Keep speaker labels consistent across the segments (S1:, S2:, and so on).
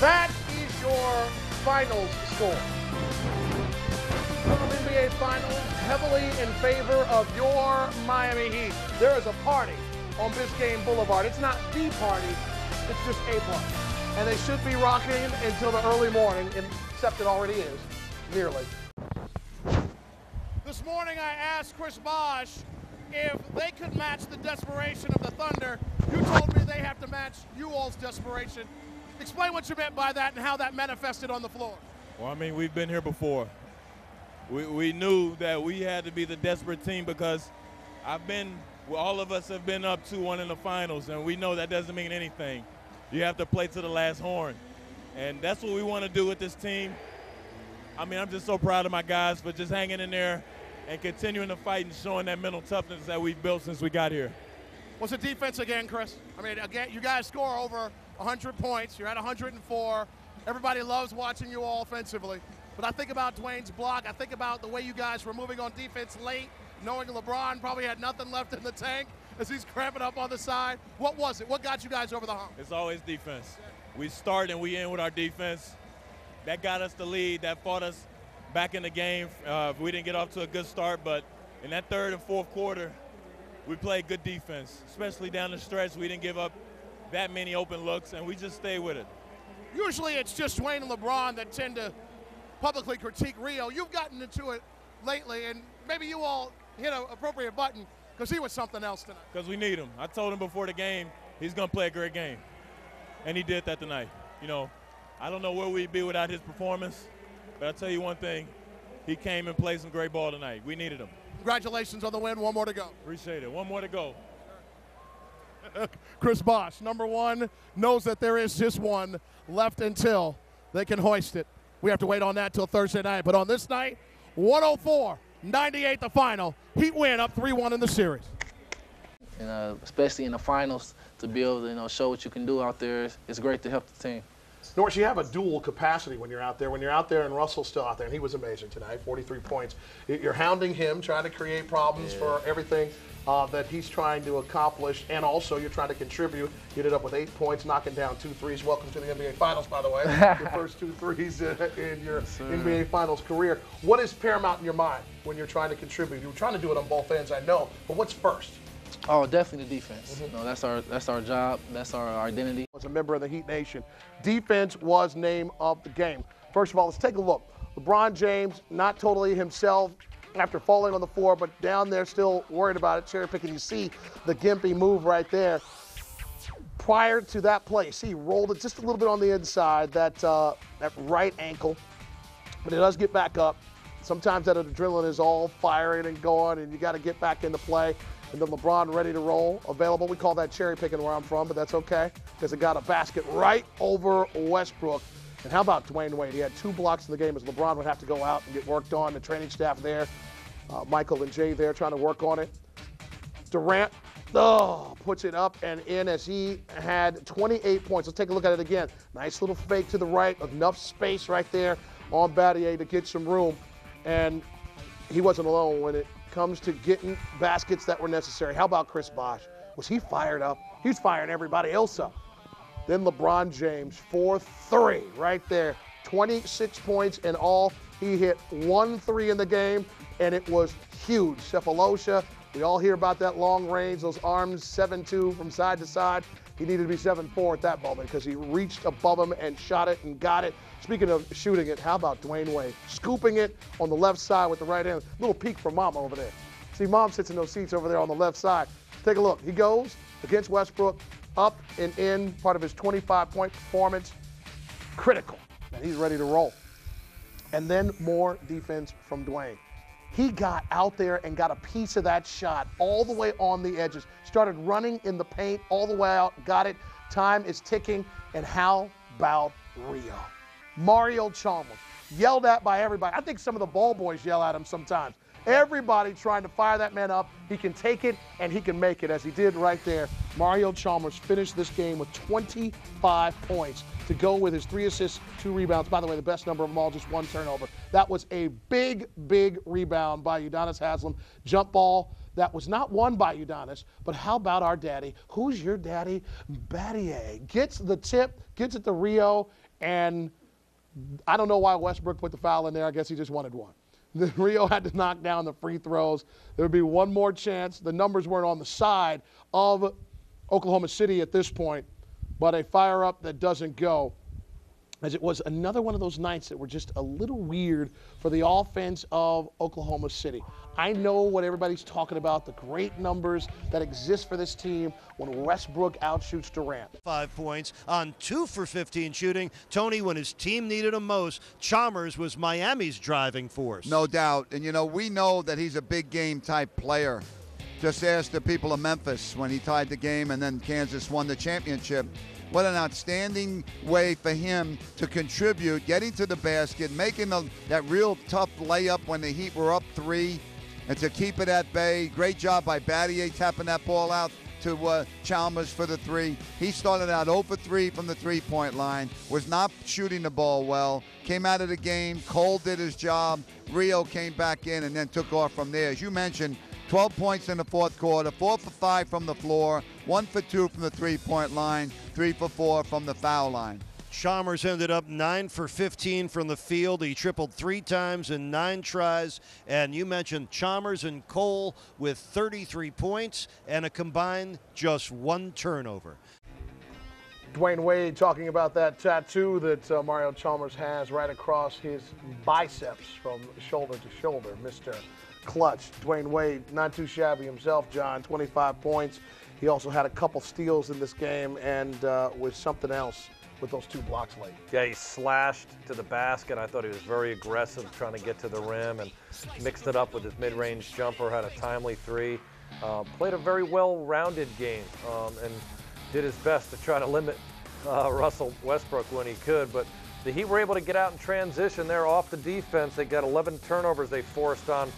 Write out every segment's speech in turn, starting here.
S1: That is your finals score. From NBA Finals, heavily in favor of your Miami Heat. There is a party on Biscayne Boulevard. It's not the party, it's just a party. And they should be rocking until the early morning, except it already is, nearly.
S2: This morning I asked Chris Bosh if they could match the desperation of the Thunder. You told me they have to match you all's desperation. Explain what you meant by that and how that manifested on the floor.
S3: Well, I mean, we've been here before. We knew that we had to be the desperate team because all of us have been up 2-1 in the finals, and we know that doesn't mean anything. You have to play to the last horn, and that's what we want to do with this team. I mean, I'm just so proud of my guys for just hanging in there and continuing to fight and showing that mental toughness that we've built since we got here.
S2: What's the defense again, Chris? I mean, again, you guys score over 100 points. You're at 104. Everybody loves watching you all offensively. But I think about Dwayne's block. I think about the way you guys were moving on defense late, knowing LeBron probably had nothing left in the tank as he's cramping up on the side. What was it? What got you guys over the hump?
S3: It's always defense. We start and we end with our defense. That got us the lead. That fought us back in the game. We didn't get off to a good start, but in that third and fourth quarter, we played good defense, especially down the stretch. We didn't give up that many open looks, and we just stayed with it.
S2: Usually it's just Dwayne and LeBron that tend to publicly critique Rio. You've gotten into it lately, and maybe you all hit an appropriate button because he was something else tonight.
S3: Because we need him. I told him before the game he's going to play a great game, and he did that tonight. You know, I don't know where we'd be without his performance, but I'll tell you one thing. He came and played some great ball tonight. We needed him.
S2: Congratulations on the win. One more to go.
S3: Appreciate it. One more to go.
S2: Chris Bosh, number one, knows that there is just one left until they can hoist it. We have to wait on that till Thursday night. But on this night, 104-98 the final. Heat win up 3-1 in the series.
S4: And especially in the finals, to be able to show what you can do out there, it's great to help the team.
S1: Norris, you have a dual capacity when you're out there. When you're out there and Russell's still out there, and he was amazing tonight, 43 points. You're hounding him, trying to create problems for everything that he's trying to accomplish, and also you're trying to contribute. You ended up with 8 points, knocking down 2 threes. Welcome to the NBA Finals, by the way. Your first 2 threes in your NBA Finals career. What is paramount in your mind when you're trying to contribute? You're trying to do it on both ends, I know, but what's first?
S4: Oh, definitely the defense. That's our job. That's our identity.
S1: As a member of the Heat Nation, defense was name of the game. First of all, let's take a look. LeBron James, not totally himself after falling on the floor, but down there still worried about it, cherry picking. You see the gimpy move right there. Prior to that play, see, he rolled it just a little bit on the inside, that right ankle, but it does get back up. Sometimes that adrenaline is all firing and going, and you got to get back into play. And then LeBron ready to roll, available. We call that cherry picking where I'm from, but that's okay because it got a basket right over Westbrook. And how about Dwayne Wade? He had 2 blocks in the game as LeBron would have to go out and get worked on. The training staff there, Michael and Jay there trying to work on it. Durant, puts it up and in as he had 28 points. Let's take a look at it again. Nice little fake to the right, enough space right there on Battier to get some room. And he wasn't alone when it comes to getting baskets that were necessary. How about Chris Bosh? Was he fired up? He's firing everybody else up. Then LeBron James, 4-3 right there. 26 points in all. He hit 1 3 in the game, and it was huge. Cephalosha, we all hear about that long range, those arms, 7-2 from side to side. He needed to be 7-4 at that moment because he reached above him and shot it and got it. Speaking of shooting it, how about Dwayne Wade? Scooping it on the left side with the right hand. Little peek for Mom over there. See, Mom sits in those seats over there on the left side. Take a look. He goes against Westbrook, up and in, part of his 25-point performance. Critical. And he's ready to roll. And then more defense from Dwayne. He got out there and got a piece of that shot all the way on the edges. Started running in the paint all the way out, got it. Time is ticking. And how about Rio? Mario Chalmers, yelled at by everybody. I think some of the ball boys yell at him sometimes. Everybody trying to fire that man up. He can take it and he can make it, as he did right there. Mario Chalmers finished this game with 25 points to go with his 3 assists, 2 rebounds. By the way, the best number of them all, just 1 turnover. That was a big, big rebound by Udonis Haslem. Jump ball that was not won by Udonis, but how about our daddy? Who's your daddy? Battier. Gets the tip, gets it to Rio, And I don't know why Westbrook put the foul in there. I guess he just wanted one. Then Rio had to knock down the free throws. There would be one more chance. The numbers weren't on the side of Oklahoma City at this point, but a fire-up that doesn't go, as it was another one of those nights that were just a little weird for the offense of Oklahoma City. I know what everybody's talking about, the great numbers that exist for this team when Westbrook outshoots Durant.
S5: 5 points on 2 for 15 shooting. Tony, when his team needed him most, Chalmers was Miami's driving force.
S6: No doubt. And, you know, we know that he's a big game type player. Just ask the people of Memphis when he tied the game and then Kansas won the championship. What an outstanding way for him to contribute, getting to the basket, making that real tough layup when the Heat were up 3, and to keep it at bay. Great job by Battier tapping that ball out to Chalmers for the 3. He started out 0 for 3 from the three-point line, was not shooting the ball well, came out of the game, Cole did his job, Rio came back in and then took off from there. As you mentioned, 12 points in the fourth quarter, 4 for 5 from the floor, 1 for 2 from the three-point line, 3 for 4 from the foul line.
S5: Chalmers ended up 9 for 15 from the field. He tripled 3 times in 9 tries. And you mentioned Chalmers and Cole with 33 points and a combined just 1 turnover.
S1: Dwayne Wade talking about that tattoo that Mario Chalmers has right across his biceps from shoulder to shoulder. Mr. Clutch. Dwayne Wade, not too shabby himself, John, 25 points. He also had a couple steals in this game and was something else with those 2 blocks late.
S7: Yeah, he slashed to the basket. I thought he was very aggressive trying to get to the rim and mixed it up with his mid-range jumper, had a timely 3. Played a very well-rounded game and did his best to try to limit Russell Westbrook when he could. But the Heat were able to get out in transition there off the defense. They got 11 turnovers they forced on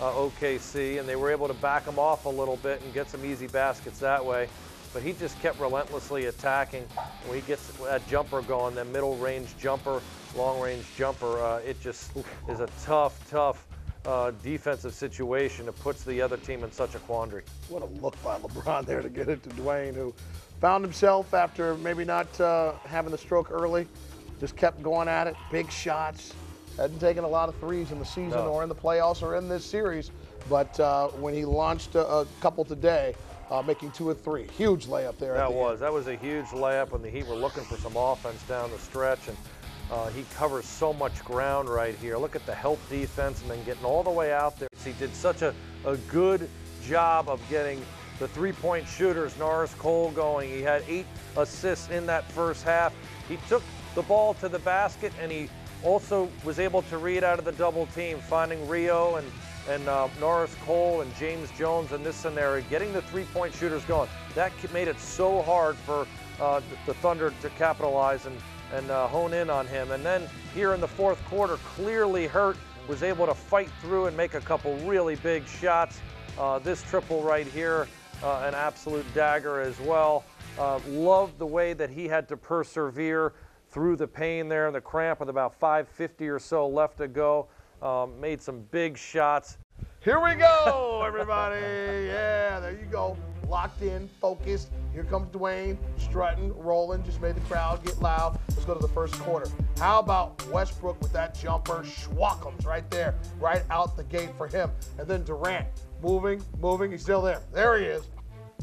S7: OKC, and they were able to back them off a little bit and get some easy baskets that way. But he just kept relentlessly attacking. When he gets that jumper going, that middle range jumper, long range jumper, it just is a tough defensive situation that puts the other team in such a quandary.
S1: What a look by LeBron there to get it to Dwayne, who found himself after maybe not having the stroke early, just kept going at it, big shots. Hadn't taken a lot of threes in the season or in the playoffs or in this series, but when he launched a couple today, making 2 or 3. Huge layup there.
S7: That was a huge layup when the Heat were looking for some offense down the stretch, and he covers so much ground right here. Look at the help defense and then getting all the way out there. He did such a good job of getting the 3-point shooters, Norris Cole, going. He had 8 assists in that first half. He took the ball to the basket, and he also was able to read out of the double team, finding Rio and Norris Cole and James Jones in this scenario, getting the 3-point shooters going. That made it so hard for the Thunder to capitalize and hone in on him. And then here in the fourth quarter, clearly hurt, was able to fight through and make a couple really big shots. This triple right here, an absolute dagger as well. Loved the way that he had to persevere through the pain there and the cramp with about 5:50 or so left to go. Made some big shots.
S1: Here we go, everybody. Yeah, there you go. Locked in, focused. Here comes Dwayne, strutting, rolling, just made the crowd get loud. Let's go to the first quarter. How about Westbrook with that jumper? Schwackums right there, right out the gate for him. And then Durant, moving, he's still there. There he is.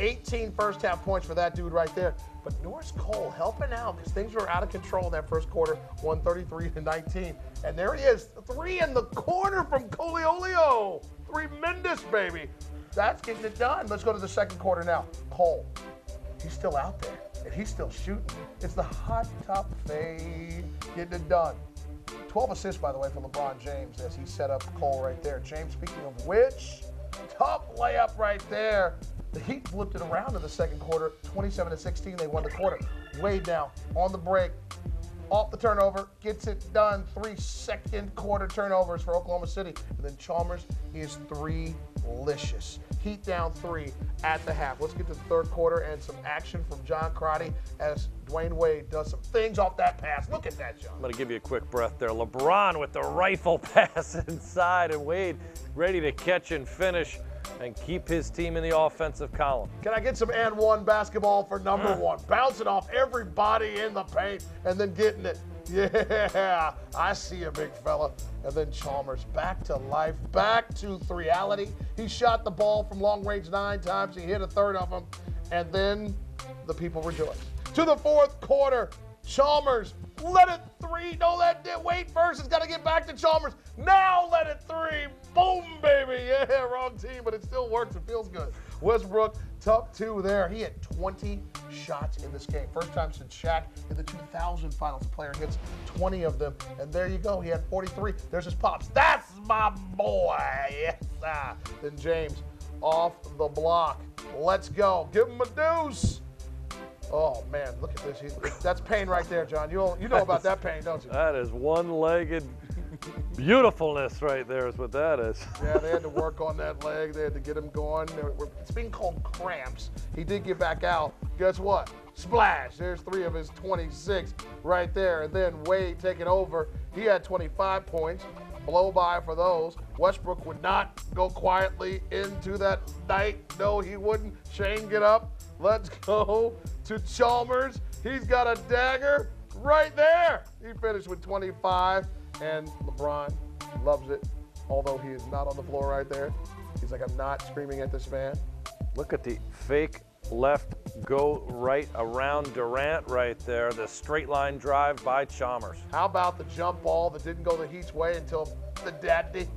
S1: 18 first half points for that dude right there. But Norris Cole helping out because things were out of control in that first quarter, 133-19. And there he is, 3 in the corner from Coleolio. Tremendous, baby. That's getting it done. Let's go to the second quarter now. Cole, he's still out there, and he's still shooting. It's the hot top fade, getting it done. 12 assists, by the way, from LeBron James as he set up Cole right there. James, speaking of which, tough layup right there. The Heat flipped it around in the second quarter, 27-16. They won the quarter. Wade now on the break, off the turnover, gets it done. 3 second quarter turnovers for Oklahoma City. And then Chalmers is 3-licious. Heat down 3 at the half. Let's get to the third quarter and some action from John Crotty as Dwayne Wade does some things off that pass. Look at that, John.
S7: I'm going to give you a quick breath there. LeBron with the rifle pass inside, and Wade ready to catch and finish and keep his team in the offensive column.
S1: Can I get some and one basketball for number 1? Bouncing off everybody in the paint and then getting it. Yeah, I see you, big fella. And then Chalmers back to life, back to reality. He shot the ball from long range 9 times. He hit a third of them. And then the people rejoice. To the fourth quarter, Chalmers let it 3. No, that did. Wait first. It's got to get back to Chalmers. Now let it 3. Boom, baby. Yeah, wrong team, but it still works. It feels good. Westbrook, tough 2 there. He had 20 shots in this game. First time since Shaq in the 2000 finals, a player hits 20 of them. And there you go. He had 43. There's his pops. That's my boy. Yes. Then James off the block. Let's go. Give him a deuce. Oh, man, look at this. That's pain right there, John. You know about that pain, don't you?
S7: That is one-legged beautifulness right there is what that is.
S1: Yeah, they had to work on that leg. They had to get him going. It's being called cramps. He did get back out. Guess what? Splash. There's 3 of his 26 right there. And then Wade taking over. He had 25 points. Blow by for those. Westbrook would not go quietly into that night. No, he wouldn't. Shane, get up. Let's go to Chalmers. He's got a dagger right there. He finished with 25, and LeBron loves it, although he is not on the floor right there. He's like, I'm not screaming at this man.
S7: Look at the fake left go right around Durant right there. The straight line drive by Chalmers.
S1: How about the jump ball that didn't go the Heat's way until the daddy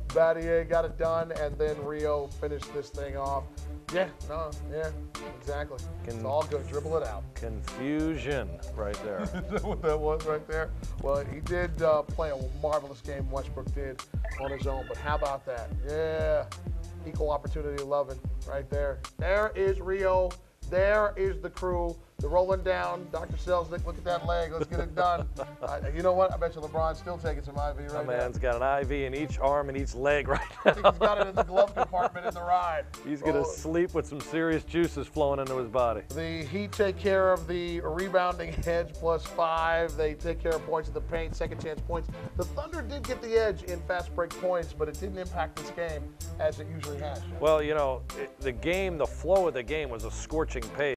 S1: Battier got it done, and then Rio finished this thing off. Yeah, exactly. It's all good. Dribble it out.
S7: Confusion right there.
S1: Is that what that was right there? Well, he did play a marvelous game, Westbrook did, on his own. But how about that? Yeah, equal opportunity loving right there. There is Rio. There is the crew. They're rolling down. Dr. Selznick, look at that leg. Let's get it done. You know what? I bet you LeBron's still taking some IV right now.
S7: My man's got an IV in each arm and each leg right
S1: now. I think he's got it in the glove compartment in the ride.
S7: He's going to sleep with some serious juices flowing into his body.
S1: The Heat take care of the rebounding edge +5. They take care of points in the paint, second chance points. The Thunder did get the edge in fast break points, but it didn't impact this game as it usually has.
S7: Well, you know, the flow of the game was a scorching pace.